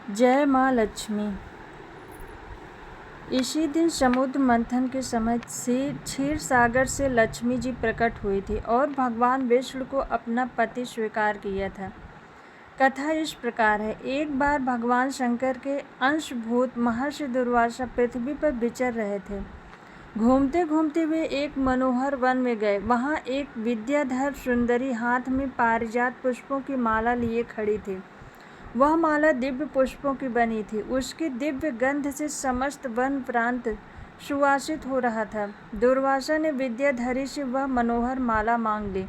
जय माँ लक्ष्मी। इसी दिन समुद्र मंथन के समय क्षीर सागर से लक्ष्मी जी प्रकट हुई थी और भगवान विष्णु को अपना पति स्वीकार किया था। कथा इस प्रकार है। एक बार भगवान शंकर के अंशभूत महर्षि दुर्वासा पृथ्वी पर विचर रहे थे। घूमते घूमते वे एक मनोहर वन में गए। वहाँ एक विद्याधर सुंदरी हाथ में पारिजात पुष्पों की माला लिए खड़ी थी। वह माला दिव्य पुष्पों की बनी थी। उसकी दिव्य गंध से समस्त वन प्रांत सुवासित हो रहा था। दुर्वासा ने विद्याधरी से वह मनोहर माला मांग ली।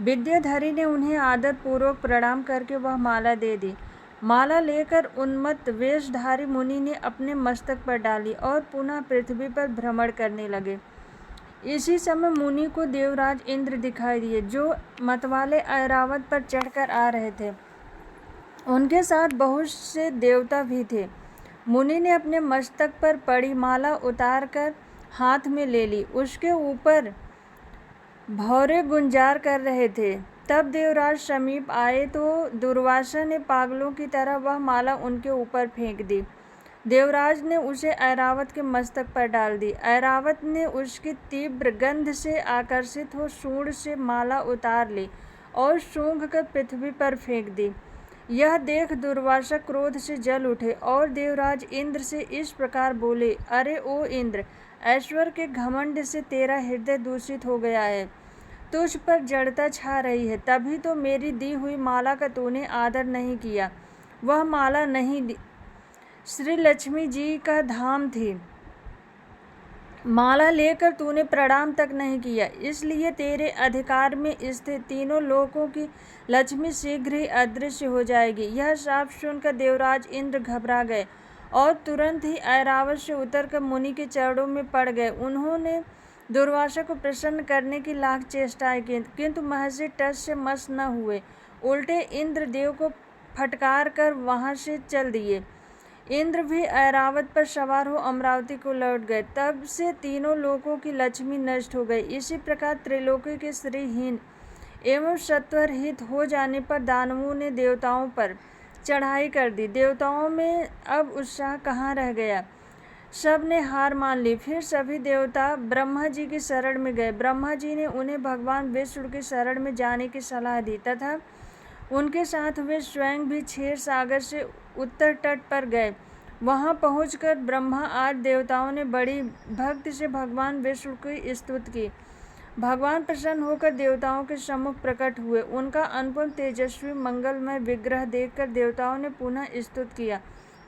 विद्याधरी ने उन्हें आदर पूर्वक प्रणाम करके वह माला दे दी। माला लेकर उन्मत्त वेशधारी मुनि ने अपने मस्तक पर डाली और पुनः पृथ्वी पर भ्रमण करने लगे। इसी समय मुनि को देवराज इंद्र दिखाई दिए, जो मतवाले ऐरावत पर चढ़कर आ रहे थे। उनके साथ बहुत से देवता भी थे। मुनि ने अपने मस्तक पर पड़ी माला उतार कर हाथ में ले ली। उसके ऊपर भौरे गुंजार कर रहे थे। तब देवराज समीप आए तो दुर्वासा ने पागलों की तरह वह माला उनके ऊपर फेंक दी। देवराज ने उसे ऐरावत के मस्तक पर डाल दी। ऐरावत ने उसकी तीव्र गंध से आकर्षित हो सूंड से माला उतार ली और सूंघ कर पृथ्वी पर फेंक दी। यह देख दुर्वासा क्रोध से जल उठे और देवराज इंद्र से इस प्रकार बोले, अरे ओ इंद्र, ऐश्वर्य के घमंड से तेरा हृदय दूषित हो गया है। तुझ पर जड़ता छा रही है, तभी तो मेरी दी हुई माला का तूने आदर नहीं किया। वह माला नहीं श्री लक्ष्मी जी का धाम थी। माला लेकर तूने प्रणाम तक नहीं किया, इसलिए तेरे अधिकार में स्थित तीनों लोकों की लक्ष्मी शीघ्र ही अदृश्य हो जाएगी। यह शाप सुनकर देवराज इंद्र घबरा गए और तुरंत ही ऐरावत से उतरकर मुनि के चरणों में पड़ गए। उन्होंने दुर्वासा को प्रसन्न करने की लाख चेष्टाएं की, किंतु महर्षि टस से मस न हुए। उल्टे इंद्रदेव को फटकार कर वहां से चल दिए। इंद्र भी ऐरावत पर सवार हो अमरावती को लौट गए। तब से तीनों लोकों की लक्ष्मी नष्ट हो गई। इसी प्रकार त्रिलोकी के श्रीहीन एवं सत्वरहित हो जाने पर दानवों ने देवताओं पर चढ़ाई कर दी। देवताओं में अब उत्साह कहाँ रह गया। सब ने हार मान ली। फिर सभी देवता ब्रह्मा जी की शरण में गए। ब्रह्मा जी ने उन्हें भगवान विष्णु की शरण में जाने की सलाह दी तथा उनके साथ वे स्वयं भी क्षीर सागर से उत्तर तट पर गए। वहां पहुंचकर ब्रह्मा आदि देवताओं ने बड़ी भक्ति से भगवान विष्णु की स्तुति की। भगवान प्रसन्न होकर देवताओं के सम्मुख प्रकट हुए। उनका अनुपम तेजस्वी मंगलमय विग्रह देखकर देवताओं ने पुनः स्तुति किया।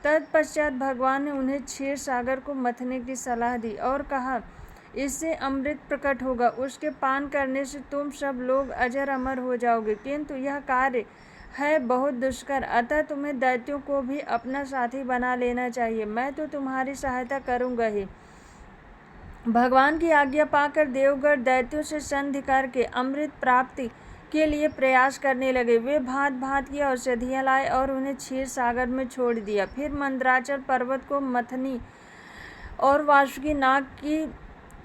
तत्पश्चात भगवान ने उन्हें क्षीर सागर को मथने की सलाह दी और कहा, इससे अमृत प्रकट होगा। उसके पान करने से तुम सब लोग अजर अमर हो जाओगे, किंतु यह कार्य है बहुत दुष्कर, अतः तुम्हें दैत्यों को भी अपना साथी बना लेना चाहिए। मैं तो तुम्हारी सहायता करूंगा ही। भगवान की आज्ञा पाकर देवगण दैत्यों से संधि करके अमृत प्राप्ति के लिए प्रयास करने लगे। वे भांत भांत की औषधियाँ लाए और उन्हें क्षीर सागर में छोड़ दिया। फिर मंदराचल पर्वत को मथनी और वासुकी नाग की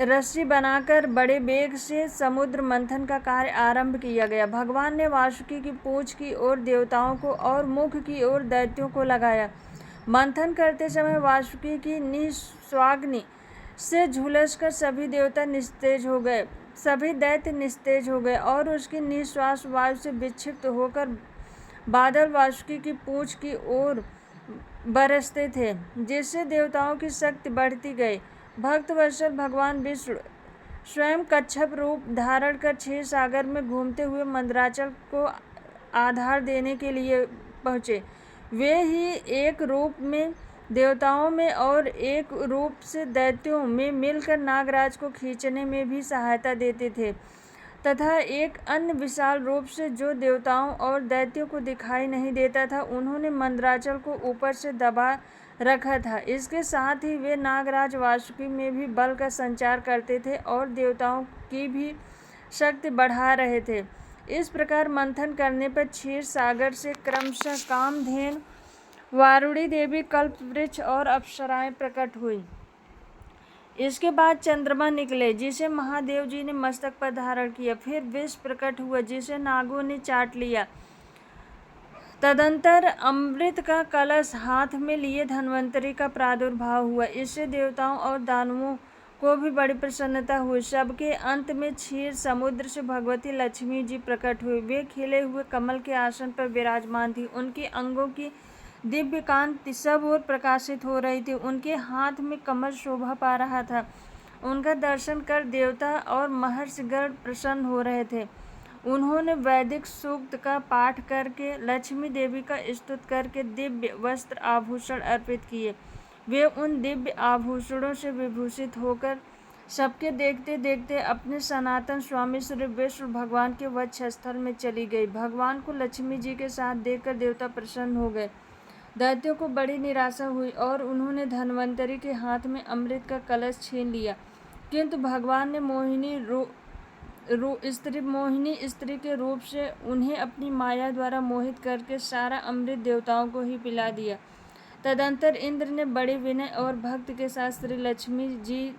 रस्सी बनाकर बड़े वेग से समुद्र मंथन का कार्य आरंभ किया गया। भगवान ने वासुकी की पूंछ की ओर देवताओं को और मुख की ओर दैत्यों को लगाया। मंथन करते समय वासुकी की निस्वाग्नि से झुलसकर सभी देवता निस्तेज हो गए। सभी दैत्य निस्तेज हो गए और उसकी निश्वास वायु से विक्षिप्त होकर बादल वासुकी की पूंछ की ओर बरसते थे, जिससे देवताओं की शक्ति बढ़ती गई। भक्तवत्सल भगवान विष्णु स्वयं कच्छप रूप धारण कर क्षीर सागर में घूमते हुए मंदराचल को आधार देने के लिए पहुँचे। वे ही एक रूप में देवताओं में और एक रूप से दैत्यों में मिलकर नागराज को खींचने में भी सहायता देते थे तथा एक अन्य विशाल रूप से जो देवताओं और दैत्यों को दिखाई नहीं देता था, उन्होंने मंदराचल को ऊपर से दबा रखा था। इसके साथ ही वे नागराज वासुकी में भी बल का संचार करते थे और देवताओं की भी शक्ति बढ़ा रहे थे। इस प्रकार मंथन करने पर क्षीर सागर से क्रमशः कामधेनु, वारुणी देवी, कल्पवृक्ष और अप्सराएं प्रकट हुई। इसके बाद चंद्रमा निकले, जिसे महादेव जी ने मस्तक पर धारण किया। फिर विष प्रकट हुआ, जिसे नागों ने चाट लिया। तदंतर अमृत का कलश हाथ में लिए धन्वंतरि का प्रादुर्भाव हुआ। इससे देवताओं और दानवों को भी बड़ी प्रसन्नता हुई। सबके अंत में क्षीर समुद्र से भगवती लक्ष्मी जी प्रकट हुई। वे खिले हुए कमल के आसन पर विराजमान थी। उनके अंगों की दिव्य कांति सब ओर प्रकाशित हो रही थी। उनके हाथ में कमल शोभा पा रहा था। उनका दर्शन कर देवता और महर्षिगण प्रसन्न हो रहे थे। उन्होंने वैदिक सूक्त का पाठ करके लक्ष्मी देवी का स्तुति करके दिव्य वस्त्र आभूषण अर्पित किए। वे उन दिव्य आभूषणों से विभूषित होकर सबके देखते देखते अपने सनातन स्वामी श्री विष्णु भगवान के वक्षस्थल में चली गई। भगवान को लक्ष्मी जी के साथ देखकर देवता प्रसन्न हो गए। दैत्यों को बड़ी निराशा हुई और उन्होंने धन्वंतरि के हाथ में अमृत का कलश छीन लिया। किंतु भगवान ने मोहिनी स्त्री के रूप से उन्हें अपनी माया द्वारा मोहित करके सारा अमृत देवताओं को ही पिला दिया। तदंतर इंद्र ने बड़े विनय और भक्ति के साथ श्री लक्ष्मी जी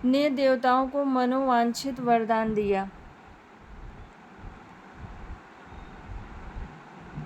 ने देवताओं को मनोवांछित वरदान दिया।